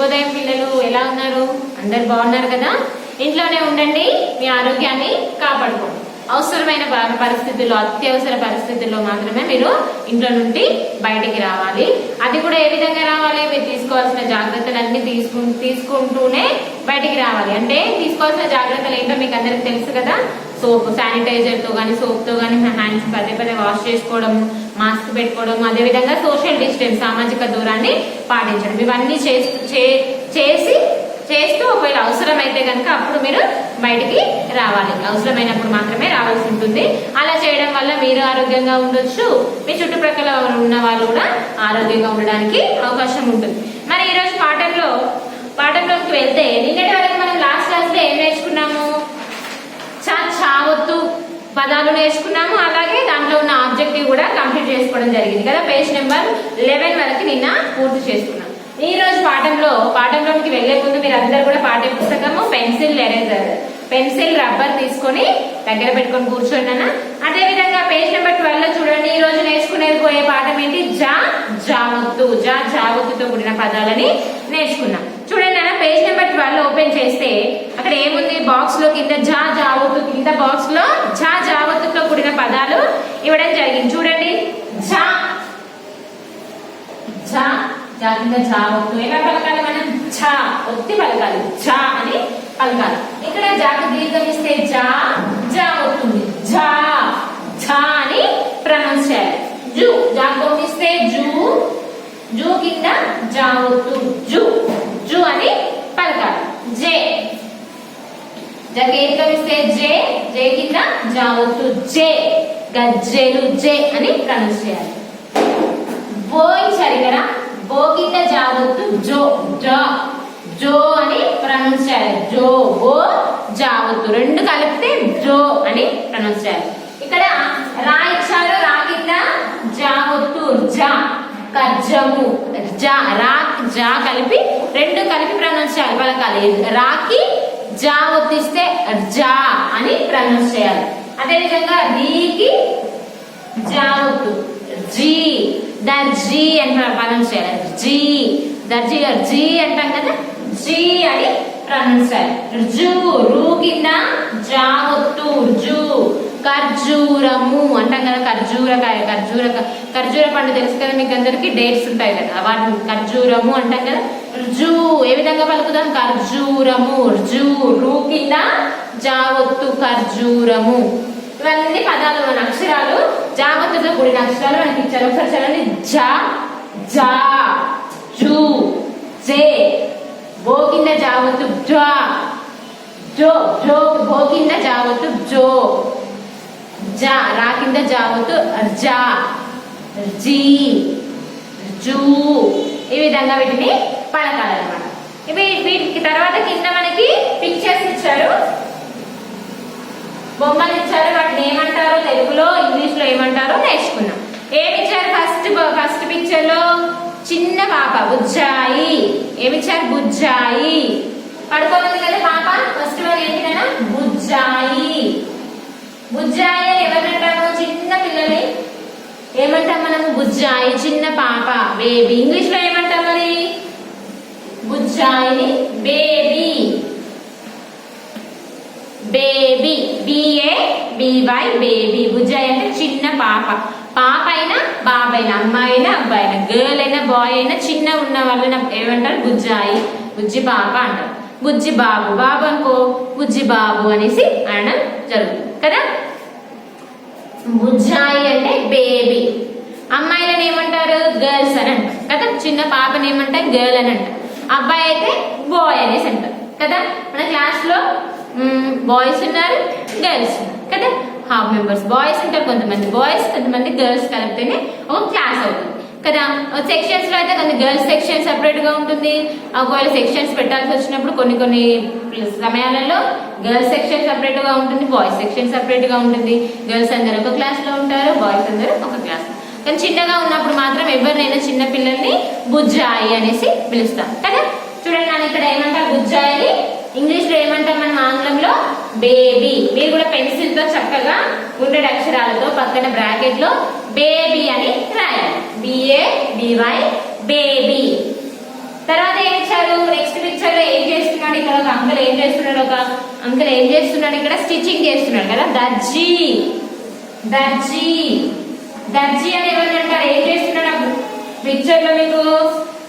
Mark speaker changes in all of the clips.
Speaker 1: శుభోదయం పిల్లలు, ఎలా ఉన్నారు? అందరు బాగున్నారు కదా? ఇంట్లోనే ఉండండి, మీ ఆరోగ్యాన్ని కాపాడుకోండి. అవసరమైన పరిస్థితుల్లో, అత్యవసర పరిస్థితుల్లో మాత్రమే మీరు ఇంట్లో నుండి బయటికి రావాలి. అది కూడా ఏ విధంగా రావాలి? మీరు తీసుకోవాల్సిన జాగ్రత్తలన్నీ తీసుకుంటూనే బయటికి రావాలి. అంటే తీసుకోవాల్సిన జాగ్రత్తలు ఏంటో మీకు అందరికి తెలుసు కదా. సోప్, శానిటైజర్ తో కానీ సోప్ తో కానీ హ్యాండ్స్ పదే పదే వాష్ చేసుకోవడం, మాస్క్ పెట్టుకోవడం, అదేవిధంగా సోషల్ డిస్టెన్స్, సామాజిక దూరాన్ని పాటించడం, ఇవన్నీ చేస్తూ ఒకవేళ అవసరమైతే కనుక అప్పుడు మీరు బయటికి రావాలి. అవసరమైనప్పుడు మాత్రమే రావాల్సి ఉంటుంది. అలా చేయడం వల్ల మీరు ఆరోగ్యంగా ఉండొచ్చు, మీ చుట్టుప్రక్కల ఉన్న వాళ్ళు కూడా ఆరోగ్యంగా ఉండడానికి అవకాశం ఉంటుంది. మరి ఈరోజు పాఠంలోకి వెళ్తే, నిన్నటి వరకు మనం లాస్ట్ క్లాస్ లో ఏం నేర్చుకున్నాము? చావొత్తు పదాలు నేర్చుకున్నాము. అలాగే దాంట్లో ఉన్న ఆబ్జెక్టివ్ కూడా కంప్లీట్ చేసుకోవడం జరిగింది కదా. పేజ్ నెంబర్ 11 వరకు నిన్న పూర్తి చేసుకున్నాం. ఈ రోజు పాఠంలోకి వెళ్లే ముందు మీరు అందరు కూడా పాఠ్య పుస్తకము, పెన్సిల్, ఎరేజర్, పెన్సిల్, రబ్బర్ తీసుకొని దగ్గర పెట్టుకొని కూర్చోండి. అదే విధంగా పేజ్ నెంబర్ 12 లో చూడండి. ఈ రోజు నేర్చుకునేది పోయే పాఠం ఏంటి? జావొత్తుతో కూడిన పదాలని నేర్చుకున్నాం. చూడండి అన్న, పేజ్ నెంబర్ 12 ఓపెన్ చేస్తే అక్కడ ఏముంది? బాక్స్ లో కింద జావొత్తు, కింద బాక్స్ లో జావొత్తుతో కూడిన పదాలు ఇవ్వడం జరిగింది. చూడండి, కింద జావొత్తు ఎలా పలకాలి? మనం ఒత్తి పలకాలి, అని పలకాలి. ఇక్కడ జాకు దీర్ఘం ఇస్తే జావొత్తుంది, అని ప్రొనౌన్స్ చేయాలి. జాకు ఇస్తే జూ కింద జావొత్తు, జూ అని పలకాలి. దీర్ఘమిస్తే జే కింద జావొత్తు, గజ్జెలు, అని ప్రొనౌన్స్ చేయాలి. బో ఇచ్చారు ఇక్కడ, బో కింద జావొత్తు, జో అని ప్రొనౌన్స్ చేయాలి. బో జావొత్తు రెండు కలిపితే జో అని ప్రొనౌన్స్ చేయాలి. ఇక్కడ రా ఇచ్చారు, రా కింద జావొత్తు, కజ్జము, కలిపి రెండు కలిపి ప్రొనౌన్స్ చేయాలి, పలకాలి. రాకి ఒత్తిస్తే జా అని ప్రొనౌన్స్ చేయాలి. అదేవిధంగా రీకి జావొత్తు, దర్జీ అని ప్రొనౌన్స్ చేయాలి. దర్జీ అంటాం కదా, అని ప్రొనౌన్స్ చేయాలి. రూ కింద జావొత్తు, ఖర్జూరము అంటాం కదా, ఖర్జూరకాయ, ఖర్జూర పండు తెలుసు కదా మీకు అందరికి, డేట్స్ ఉంటాయి కదా, వాటిని ఖర్జూరము అంటాం కదా. ఏ విధంగా పలుకుదాం? ఖర్జూరము, రూ కింద జావొత్తు, ఖర్జూరము. ఇవన్నీ పదాలు, మన అక్షరాలు, జావొత్తుతో కూడిన అక్షరాలు మనకి ఇచ్చారు. ఒకసారి చదవండి. జే, బో కింద జావొత్తు, బో కింద జావొత్తు, రా కింద జావొత్తు, ఈ విధంగా వీటిని పలకాలన్నమాట. వీటికి తర్వాత కింద మనకి పిక్చర్స్ ఇచ్చారు, బొమ్మలు ఇచ్చారు. వాటిని ఏమంటారో తెలుగులో, ఇంగ్లీష్ లో ఏమంటారో నేర్చుకున్నాం. ఏమిచ్చారు? ఫస్ట్ పిక్చర్ లో చిన్న పాప బుజ్జాయి. ఏమిచ్చారు? బుజ్జాయి. పడుకోవాలి కదా పాప. ఫస్ట్ వన్ ఏంటి కదా? బుజ్జాయి అని ఎవరంటారు? చిన్న పిల్లలు ఏమంటాం మనము? బుజ్జాయి, చిన్న పాప, బేబీ. ఇంగ్లీష్ లో ఏమంటాం మరి? బుజ్జాయిని బేబీ, BABY, బేబీ. బుజ్జాయి అంటే చిన్న పాప. పాప అయినా బాబు అయినా, అమ్మాయి అయినా అబ్బాయి అయినా, గర్ల్ అయినా బాయ్ అయినా, చిన్న ఉన్న వాళ్ళని ఏమంటారు? బుజ్జాయి, బుజ్జి పాప అంటారు. బుజ్జి బాబు అనుకో, బుజ్జి బాబు అనేసి అనడం జరుగుతుంది కదా. బుజ్జాయి అంటే బేబీ. అమ్మాయిలను ఏమంటారు? గర్ల్స్ అని అంటారు కదా. చిన్న పాపని ఏమంటారు? గర్ల్ అని అంటారు. అబ్బాయి అయితే బాయ్ అనేసి అంటారు కదా. మన క్లాస్ లో బాయ్స్ ఉన్నారు, గర్ల్స్ కదా. హాఫ్ మెంబర్స్ బాయ్స్ ఉంటారు, కొంతమంది బాయ్స్, కొంతమంది గర్ల్స్ కలిపితేనే ఒక క్లాస్ అవుతుంది కదా. సెక్షన్స్ లో అయితే కొన్ని గర్ల్స్ సెక్షన్ సెపరేట్ గా ఉంటుంది. ఒకవేళ సెక్షన్స్ పెట్టాల్సి వచ్చినప్పుడు కొన్ని సమయాలలో గర్ల్స్ సెక్షన్ సెపరేట్ గా ఉంటుంది, బాయ్స్ సెక్షన్ సెపరేట్ గా ఉంటుంది. గర్ల్స్ అందరూ ఒక క్లాస్ లో ఉంటారు, బాయ్స్ అందరూ ఒక క్లాస్. కానీ చిన్నగా ఉన్నప్పుడు మాత్రం ఎవరినైనా చిన్న పిల్లల్ని బుజ్జాయి అనేసి పిలుస్తాం కదా. చూడండి నాన్న, ఇక్కడ ఏమంటారు? బుజ్జాయిని ఇంగ్లీష్ లో ఏమంటాం మనం? ఆంగ్లంలో బేబీ. మీరు కూడా పెన్సిల్ తో చక్కగా ఉండేటి అక్షరాలతో పక్కన బ్రాకెట్ లో బేబీ అని రాయాలి. BABY, baby. తర్వాత ఏం ఇచ్చారు, నెక్స్ట్ పిక్చర్ లో ఏం చేస్తున్నాడు, ఇక్కడ ఒక అంకుల్ ఏం చేస్తున్నాడు, ఒక అంకుల్ ఏం చేస్తున్నాడు, ఇక్కడ స్టిచ్చింగ్ చేస్తున్నాడు కదా, దర్జీ. దర్జీ దర్జీ అని ఎవరిని అంటారు, ఏం చేస్తున్నాడు పిక్చర్ లో మీకు,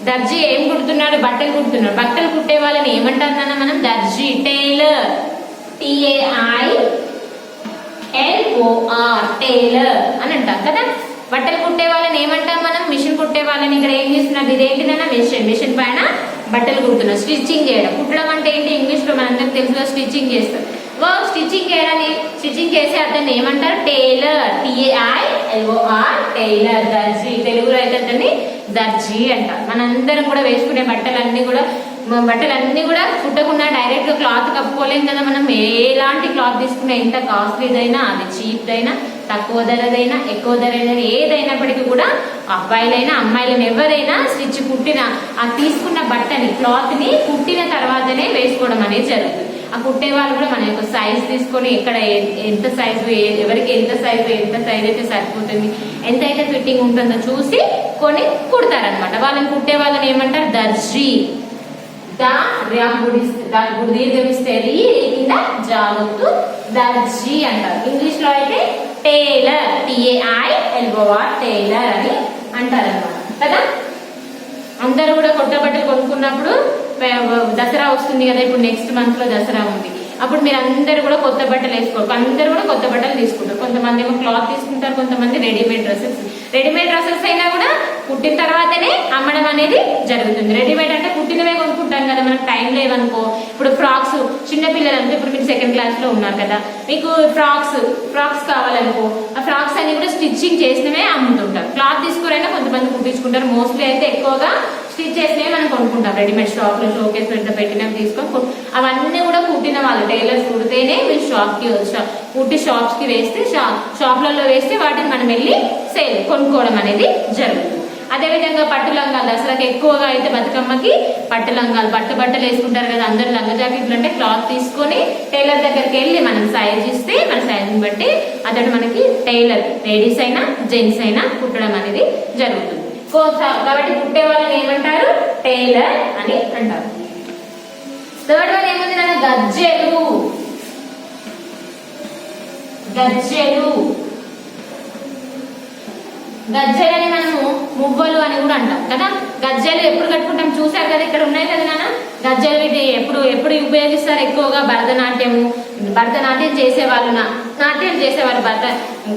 Speaker 1: దర్జీ ఏం కుడుతున్నాడు, బట్టలు కుడుతున్నాడు. బట్టలు కుట్టే వాళ్ళని ఏమంటారు మనం, దర్జీ. టైలర్, TAILOR, టైలర్ అని అంటాం కదా. బట్టలు కుట్టే వాళ్ళని ఏమంటాం మనం, మిషన్ కుట్టే వాళ్ళని. ఇక్కడ ఏం చేస్తున్నారు, ఇదేంటిదన్నా మిషన్. మిషన్ పైన బట్టలు కుడుతున్నారు. స్టిచ్చింగ్ చేయడం, కుట్టడం అంటే ఏంటి, ఇంగ్లీష్ లో మనందరికి తెలుసు, స్టిచ్చింగ్ చేస్తారు. స్టిచ్చింగ్ చేయడాన్ని, స్టిచ్చింగ్ చేసే అతన్ని ఏమంటారు, టైలర్. TAILOR, tailor. దర్జీ, తెలుగులో అయితే అతన్ని దర్జీ అంటారు. మనందరం కూడా వేసుకునే బట్టలన్నీ కూడా కుట్టకుండా డైరెక్ట్ గా క్లాత్ కప్పుకోలేం కదా మనం. ఎలాంటి క్లాత్ తీసుకున్నా, ఎంత కాస్ట్లీదైనా, అది చీప్ అయినా, తక్కువ ధరదైనా, ఎక్కువ ధరదైనా, ఏదైనప్పటికీ కూడా అబ్బాయిలైనా అమ్మాయిలైనా ఎవరైనా స్టిచ్ కుట్టిన ఆ తీసుకున్న బట్టని, క్లాత్ ని కుట్టిన తర్వాతనే వేసుకోవడం అనేది జరుగుతుంది. ఆ కుట్టే వాళ్ళు కూడా మన యొక్క సైజ్ తీసుకొని, ఎక్కడ ఎంత సైజు, ఎవరికి ఎంత సైజు అయితే సరిపోతుంది, ఎంత అయితే ఫిట్టింగ్ ఉంటుందో చూసి కొని కుడతారనమాట. వాళ్ళని కుట్టే వాళ్ళని ఏమంటారు, దర్జీ. దీర్ఘమిస్తే కింద జావత్తు దర్జీ అంటారు. ఇంగ్లీష్ లో అయితే టైలర్, TAILOR, టైలర్ అని అంటారు అనమాట కదా. అందరూ కూడా కొత్త బట్టలు కొనుక్కున్నప్పుడు, దసరా వస్తుంది కదా, ఇప్పుడు నెక్స్ట్ మంత్ లో దసరా ఉంది, అప్పుడు మీరు అందరూ కూడా కొత్త బట్టలు వేసుకోరు. అందరూ కూడా కొత్త బట్టలు తీసుకుంటారు. కొంతమంది ఏమో క్లాత్ తీసుకుంటారు, కొంతమంది రెడీమేడ్ డ్రెస్సెస్. రెడీమేడ్ డ్రెస్సెస్ అయినా కూడా కుట్టిన తర్వాతనే అమ్మడం అనేది జరుగుతుంది. రెడీమేడ్ అంటే కుట్టినవే కొనుక్కుంటాం కదా, మనకు టైం లేవనుకో. ఇప్పుడు ఫ్రాక్స్, చిన్నపిల్లలు అంటే ఇప్పుడు మీరు 2nd క్లాస్ లో ఉన్నారు కదా, మీకు ఫ్రాక్స్ కావాలనుకో, ఆ ఫ్రాక్స్ అన్ని కూడా స్టిచ్చింగ్ చేసినవే అమ్ముతుంటారు. క్లాత్ తీసుకురైనా కొంతమంది కుట్టించుకుంటారు. మోస్ట్లీ అయితే ఎక్కువగా స్టిచ్ చేసినవి మనం కొనుక్కుంటాం. రెడీమేడ్ షాప్ లో షోకేస్ పెట్టినవి తీసుకొని, అవన్నీ కూడా కుట్టిన వాళ్ళు టైలర్స్ కుడితేనే మీరు కుట్టి షాప్స్ కి వేస్తే, షాప్లలో వేస్తే వాటిని మనం వెళ్ళి కొనుక్కోవడం అనేది జరుగుతుంది. అదేవిధంగా పట్టు లంగాలు, దసరాకి ఎక్కువగా అయితే బతుకమ్మకి పట్టు లంగాలు, పట్టు బట్టలు వేసుకుంటారు కదా అందరు. లంగా జాకెట్లు అంటే క్లాత్ తీసుకొని టైలర్ దగ్గరికి వెళ్ళి మనం సైజ్ ఇస్తే, మన సైజుని బట్టి అతడు మనకి టైలర్, లేడీస్ అయినా జెంట్స్ అయినా కుట్టడం అనేది జరుగుతుంది. కాబట్టి కుట్టే వాళ్ళని ఏమంటారు, టైలర్ అని అంటారు. థర్డ్ వన్ ఏముంది నాన్న, గజ్జెలు. గజ్జెలని మనము మువ్వలు అని కూడా అంటాం కదా. గజ్జెలు ఎప్పుడు కట్టుకుంటాం చూసారు కదా, ఇక్కడ ఉన్నాయి కదా నాన్న గజ్జెలు. ఇది ఎప్పుడు ఉపయోగిస్తారు ఎక్కువగా, భరతనాట్యం చేసేవాళ్ళు, నాట్యం చేసేవాళ్ళు,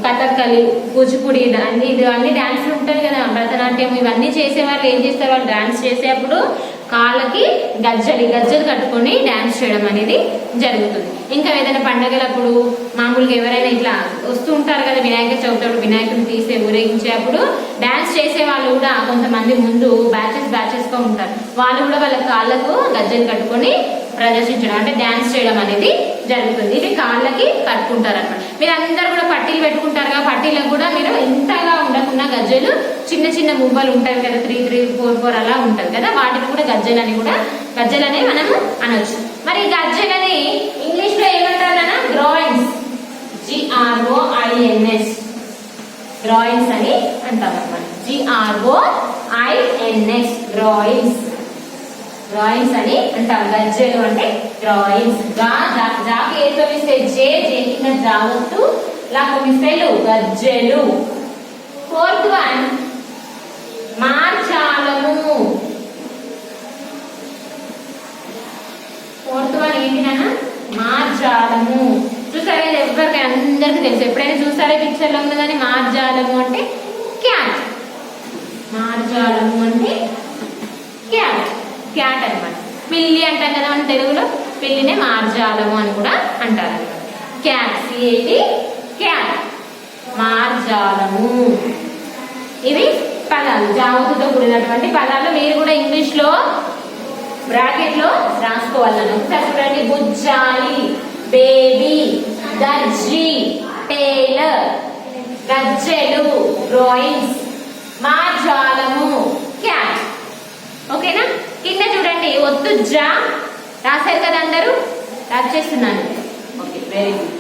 Speaker 1: కథక్కలి, కూచిపూడి, ఇవన్నీ డాన్సులు ఉంటాయి కదా, భరతనాట్యం ఇవన్నీ చేసేవాళ్ళు ఏం చేస్తారు, వాళ్ళు డాన్స్ చేసేటప్పుడు కాళ్ళకి గజ్జలు కట్టుకొని డాన్స్ చేయడం అనేది జరుగుతుంది. ఇంకా ఏదైనా పండగలప్పుడు మామూలుగా ఎవరైనా ఇట్లా వస్తూ ఉంటారు కదా, వినాయక చవితి వినాయకుని తీసే ఊరేగించేటప్పుడు డాన్స్ చేసే వాళ్ళు కూడా కొంతమంది ముందు బ్యాచెస్ గా ఉంటారు. వాళ్ళు కూడా వాళ్ళ కాళ్ళకు గజ్జలు కట్టుకొని ప్రదర్శించడం అంటే డాన్స్ చేయడం అనేది జరుగుతుంది. ఇది కాళ్ళకి కట్టుకుంటారు అనమాట. మీరు అందరు కూడా పట్టీలు పెట్టుకుంటారు కదా, పట్టీలకు కూడా మీరు ఇంతగా ఉండకుండా గజ్జలు చిన్న మువ్వలు ఉంటాయి కదా, 3, 3, 4, 4 అలా ఉంటుంది కదా, వాటిని కూడా గజ్జలని మనము అనొచ్చు. మరి గజ్జలని ఇంగ్లీష్ లో ఏమంటారు అన్న, గ్రాయిన్స్. GROINS, గ్రాయిన్స్ అని అంటాం అనమాట. GROINS, గ్రాయిన్స్ అని అంటాం. గజ్జెలు అంటే గ్రాయిన్స్. జాకి ఏతో మిస్తే జే కింద జావత్తు, లాకు మిస్తేలు గజ్జెలు. ఫోర్త్ వన్ మార్జాలము. ఫోర్త్ వన్ ఏంటి నాన్న, మార్జాలము. చూసారా, ఎవరికి అందరికి తెలుసు, ఎప్పుడైనా చూసారా పిక్చర్ లో ఉన్నదని. మార్జాలము అంటే క్యాట్. మార్జాలము అంటే క్యాట్ అనమాట. పిల్లి అంటాం కదా మన తెలుగులో, పిల్లినే మార్జాలము అని కూడా అంటారు అనమాట. క్యాట్, మార్జాలము. ఇవి పదాలు, జావతుతో కూడినటువంటి పదాలు. మీరు కూడా ఇంగ్లీష్ లో బ్రాకెట్ లో రాసుకోవాలని. ఒకసారి చూడండి, బుజ్జాలి, బేబీ, దర్జీ, టైలర్, గజ్జెలు, గ్రాయిన్స్, మార్జాలము, క్యాట్. ఓకేనా? కింద చూడండి, ఒత్తు జా రాశారు కదా అందరూ, రాసేస్తున్నాను. Okay, very good.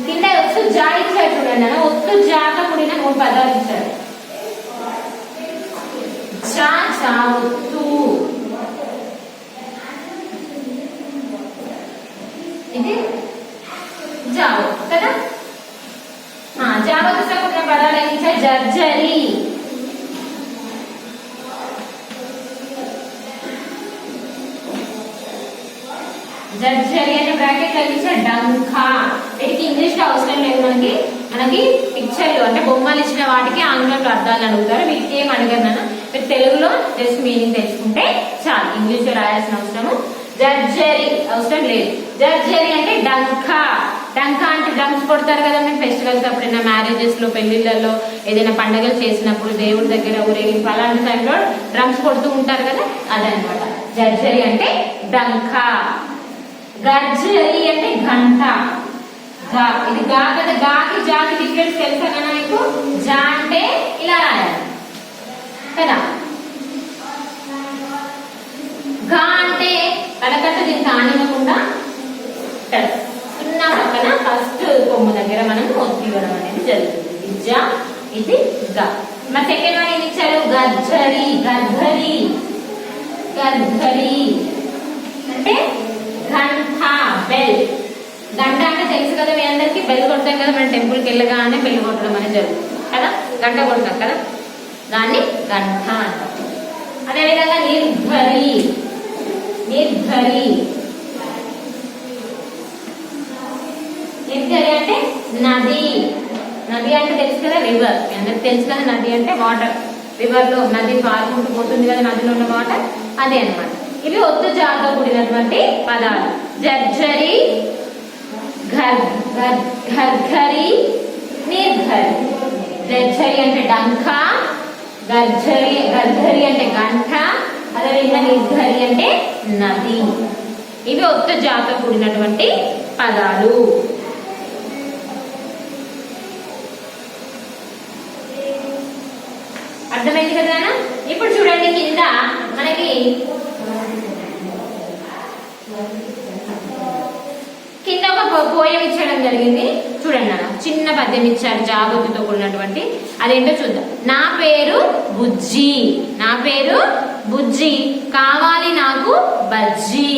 Speaker 1: కింద ఒత్తు జా ఇచ్చారు చూడండి, ఒత్తు జాగా కూడిన 3 పదాలు ఇచ్చారు. జా, జావత్తు, ఇది జావత్తు కదా. జావత్తుతో కూడిన పదాలు ఏమి ఇచ్చారు? జర్జరి, జర్జరి అనే బ్రాకెట్ లో ఇచ్చారు. డంకా, వీటికి ఇంగ్లీష్ లో అవసరం లేదు. మనకి పిక్చర్లు అంటే బొమ్మలు ఇచ్చిన వాటికి ఆంగ్లంలో అర్థాలు అడుగుతారు. వీటికి ఏం అడగను నాన్న, మీరు తెలుగులో జస్ట్ మీనింగ్ తెలుసుకుంటే చాలు. ఇంగ్లీష్ లో రాయాల్సిన అవసరము జర్జరి అవసరం లేదు. జర్జరి అంటే డంకా. డంకా అంటే డ్రమ్స్ కొడతారు కదా మేము ఫెస్టివల్స్ అప్పుడైనా, మ్యారేజెస్ లో, పెళ్లిళ్లలో, ఏదైనా పండుగలు చేసినప్పుడు, దేవుడి దగ్గర ఊరేగింపు అలాంటి టైంలో డ్రమ్స్ కొడుతూ ఉంటారు కదా, అదనమాట జర్జరి అంటే డంకా. గర్జరి అంటే గంట. గా, ఇది గా కదా, గాకి జాకి డిఫరెన్స్ తెలుసా కదా మీకు? జా అంటే ఇలా రాయాలి కదా, గా అంటే కడకట్ట దీనికి ఆనివ్వకుండా సున్నా పక్కన ఫస్ట్ కొమ్ము దగ్గర మనం ఒత్తి ఇవ్వడం అనేది జరుగుతుంది. ఇది జా, ఇది గా. మరి సెకండ్ వన్ ఏమి ఇచ్చారు? గర్జరి. గర్భరి, గర్భరి అంటే గంట, బెల్. గంట అంటే తెలుసు కదా మీ అందరికి, బెల్ కొడతాం కదా మనం టెంపుల్కి వెళ్ళగానే బెల్ కొట్టడం అనేది జరుగుతుంది కదా, గంట కొడతాం కదా, దాన్ని గంట అంటాం. అదేవిధంగా నిర్భరి. నిర్భరి, నిర్భరి అంటే నది. నది అంటే తెలుసు కదా రివర్, మీ అందరికి తెలుసు కదా నది అంటే వాటర్. రివర్ లో నది పారుకుంటూ పోతుంది కదా, నదిలో ఉన్న వాటర్, అదే అనమాట. ఇవి ఒత్తు జాతో కూడినటువంటి పదాలు. జర్జరి, ఘర్ఘరి, నిర్ఘరి. జర్జరి అంటే డంకా, గర్ఘరి అంటే గంట, అదేవిధంగా నిర్ఘరి అంటే నది. ఇవి ఒత్తు జాతో కూడినటువంటి పదాలు. అర్థమైంది కదా. ఇప్పుడు చూడండి, కింద మనకి కింద ఒక పోయం ఇచ్చడం జరిగింది. చూడండి అన్న, చిన్న పద్యం ఇచ్చారు జాబొత్తుతో కూడినటువంటి. అదేంటో చూద్దాం. నా పేరు బుజ్జి, నా పేరు బుజ్జి, కావాలి నాకు బజ్జి,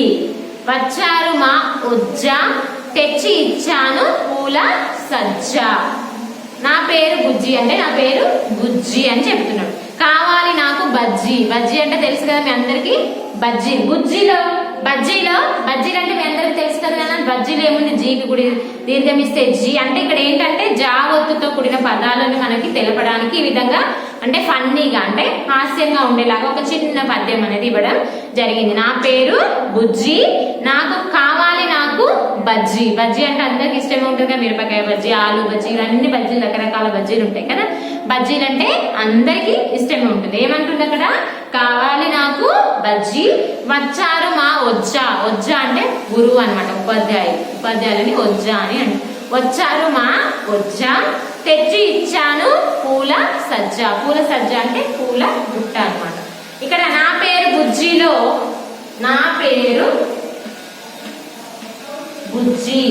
Speaker 1: వచ్చారు మా ఉజ్జ, తెచ్చి ఇచ్చాను పూల సజ్జ. నా పేరు బుజ్జి అంటే నా పేరు బుజ్జి అని చెప్తున్నాడు. కావాలి నాకు బజ్జి. బజ్జి అంటే తెలుసు కదా మీ అందరికి, బజ్జీ. బుజ్జిలో బజ్జీలో, బజ్జీలు అంటే మీ అందరికి తెలుసు కదా. బజ్జీలో ఏముంది? జీకి గుడి దీర్ఘమిస్తే జీ. అంటే ఇక్కడ ఏంటంటే జావత్తుతో కూడిన పదాలను మనకి తెలపడానికి ఈ విధంగా, అంటే ఫన్నీగా, అంటే హాస్యంగా ఉండేలాగా ఒక చిన్న పద్యం అనేది ఇవ్వడం జరిగింది. నా పేరు బుజ్జి, నాకు కావాలి నాకు బజ్జీ. బజ్జీ అంటే అందరికి ఇష్టమే ఉంటుంది కదా, మిరపకాయ బజ్జీ, ఆలు బజ్జీ, ఇవన్నీ బజ్జీలు, రకరకాల బజ్జీలు ఉంటాయి కదా. బజ్జీలు అంటే అందరికి ఇష్టమే ఉంటుంది. ఏమంటుంది అక్కడ? కావాలి నాకు బజ్జీ, వచ్చారు మా ఒజ్జ. ఒజ్జ అంటే గురువు అనమాట, ఉపాధ్యాయులని ఒజ్జ అని అంటే. వచ్చారు మా ఒజ్జ, తెచ్చి ఇచ్చాను పూల సజ్జ. పూల సజ్జ అంటే పూల బుట్ట అనమాట. ఇక్కడ నా పేరు బుజ్జిలో, నా పేరు బుజ్జి,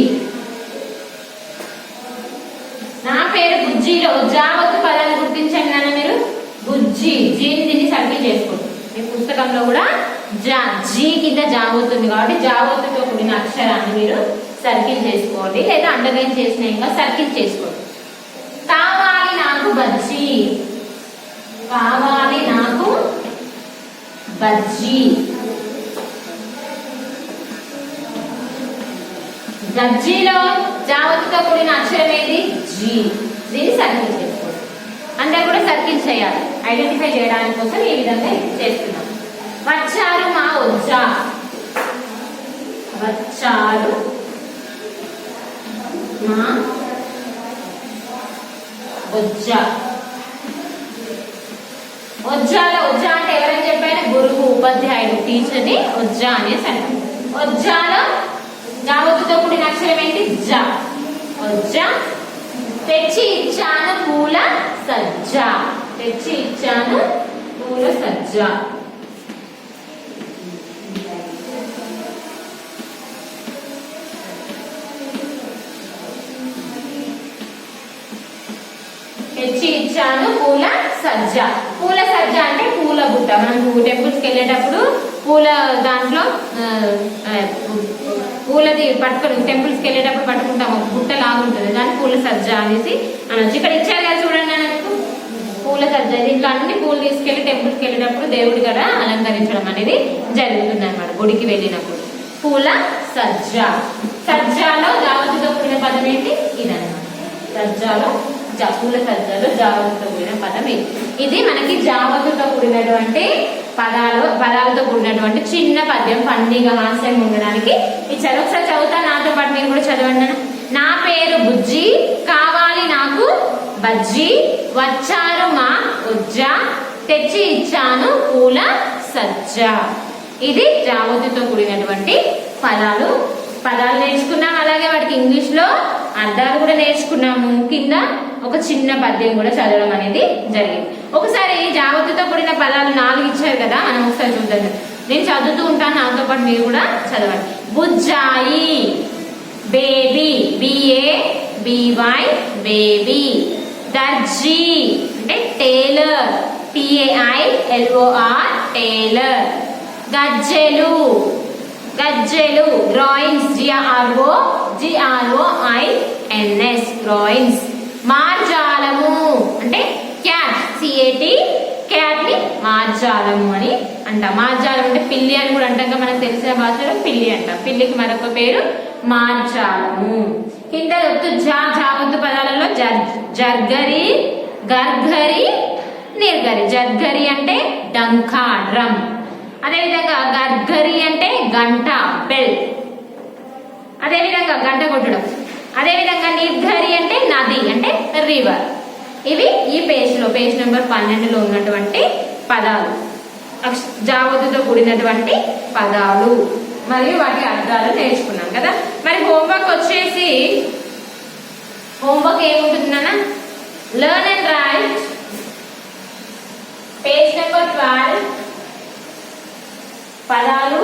Speaker 1: నా పేరు బుజ్జిలో జావత్తు పదాన్ని గుర్తించండి నాన్న మీరు. బుజ్జి, జీని దీన్ని సర్కిల్ చేసుకోండి. మీ పుస్తకంలో కూడా జీ కింద జావొత్తుంది కాబట్టి జావొత్తుతో కూడిన అక్షరాన్ని మీరు సర్కిల్ చేసుకోండి, లేదా అండర్లైన్ చేసిన ఇంకా సర్కిల్ చేసుకోండి. కావాలి నాకు బజ్జీ, కావాలి నాకు బజ్జీ. గజ్జీలో జావత్తుతో కూడిన అక్షరం ఏది? జీ. దీన్ని సర్కిల్ చేసుకోండి. అందరు కూడా సర్కిల్ చేయాలి, ఐడెంటిఫై చేయడానికి కోసం ఈ విధంగా చేస్తున్నాం. వచ్చారు మా ఒజ్జ, వచ్చారు మా ఒజ్జ. ఒజ్జాలో, ఒజ్జ అంటే ఎవరని చెప్పారు? గురువు, ఉపాధ్యాయుడు, టీచర్ని ఒజ్జ అనేసి అంటారు. ఒజ్జాలో జావత్తుతో కూడిన అక్షరం ఏంటి? జ. ఒజ్జ. తెచ్చి ఇచ్చాను పూల సజ్జ, తెచ్చి ఇచ్చాను పూల సజ్జ. తెచ్చి ఇచ్చాను పూల సజ్జ. పూల సజ్జ అంటే పూల బుట్ట. మనం టెంపుల్స్కి వెళ్ళేటప్పుడు పూల దాంట్లో పూలది పట్టుకొని టెంపుల్స్కి వెళ్ళేటప్పుడు పట్టుకుంటాము, గుట్ట లాగుంటుంది, దాన్ని పూల సజ్జ అనేసి అనొచ్చు. ఇక్కడ ఇచ్చారు కదా చూడండి నాకు పూల సజ్జ. దీంట్లో అన్ని పూలు తీసుకెళ్లి టెంపుల్స్కి వెళ్ళేటప్పుడు దేవుడి కూడా అలంకరించడం అనేది జరుగుతుంది అనమాట. గుడికి వెళ్ళినప్పుడు పూల సజ్జ. సజ్జాలో జావతితో కూడిన పదం ఏంటి? ఇదన్నమాట. సజ్జాలో పూల సజ్జాలో జావతితో కూడిన పదం ఇది. ఇది మనకి జావతితో కూడినటువంటి పదాలతో కూడినటువంటి చిన్న పద్యం, ఫన్నీగా హాస్యంగా ఉండడానికి ఇచ్చారు. ఒకసారి చదువుతా, నాతో పాటు మీరు కూడా చదవండి. నా పేరు బుజ్జి, కావాలి నాకు బజ్జి, వచ్చారు మా ఉజ్జ, తెచ్చి ఇచ్చాను పూల సజ్జ. ఇది జావతితో కూడినటువంటి పదాలు నేర్చుకున్నాం. అలాగే వాటికి ఇంగ్లీష్ లో అర్థాలు కూడా నేర్చుకున్నాము. కింద ఒక చిన్న పద్యం కూడా చదవడం అనేది జరిగింది. ఒకసారి జావతితో కూడిన పదాలు 4 ఇచ్చారు కదా, మనం ఒకసారి చూద్దాం. నేను చదువుతూ ఉంటాను, నాతో పాటు మీరు కూడా చదవండి. బుజ్జాయి, బేబీ, BABY బేబీ. దర్జీ అంటే టైలర్, TAILOR టైలర్. గజ్జెలు, గ్రాయిన్స్, GROINS గ్రాయిన్స్. మార్జాలము అంటే క్యాట్, CAT క్యాట్ ని మార్జాలము అని అంటాం. మార్జాలం అంటే పిల్లి అని కూడా అంటాం, మనకు తెలిసిన భాషలో పిల్లి అంటాం. పిల్లికి మరొక పేరు మార్జాలము. కింద జావత్తు పదాలలో జర్గరి, గర్గరి, నిర్గరి. జర్గరి అంటే డంకా, డ్రమ్. అదేవిధంగా గర్గరి అంటే గంట, బెల్, అదేవిధంగా గంట కొట్టడం. అదేవిధంగా నిర్గరి అంటే నది, అంటే రివర్. ఇవి ఈ పేజ్ నెంబర్ 12లో ఉన్నటువంటి పదాలు, జావతితో కూడినటువంటి పదాలు మరియు వాటి అర్థాలు నేర్చుకున్నాం కదా. మరి హోంవర్క్ వచ్చేసి, హోంవర్క్ ఏముంటుందన్నా, learn and write page number 12 పదాలు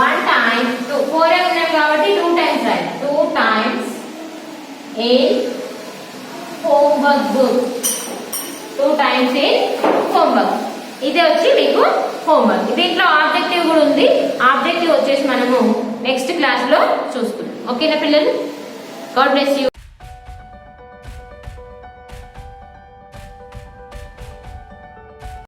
Speaker 1: 1 time 4 ఉన్నాయి కాబట్టి 2 times రాయండి. 2 times in homework book. 2 times in homework. ఇదే వచ్చి మీకు హోంవర్క్. దీంట్లో ఆబ్జెక్టివ్ కూడా ఉంది. ఆబ్జెక్టివ్ వచ్చేసి మనము నెక్స్ట్ క్లాస్ లో చూసుకుందాం. ఓకేనా పిల్లలు? God bless you.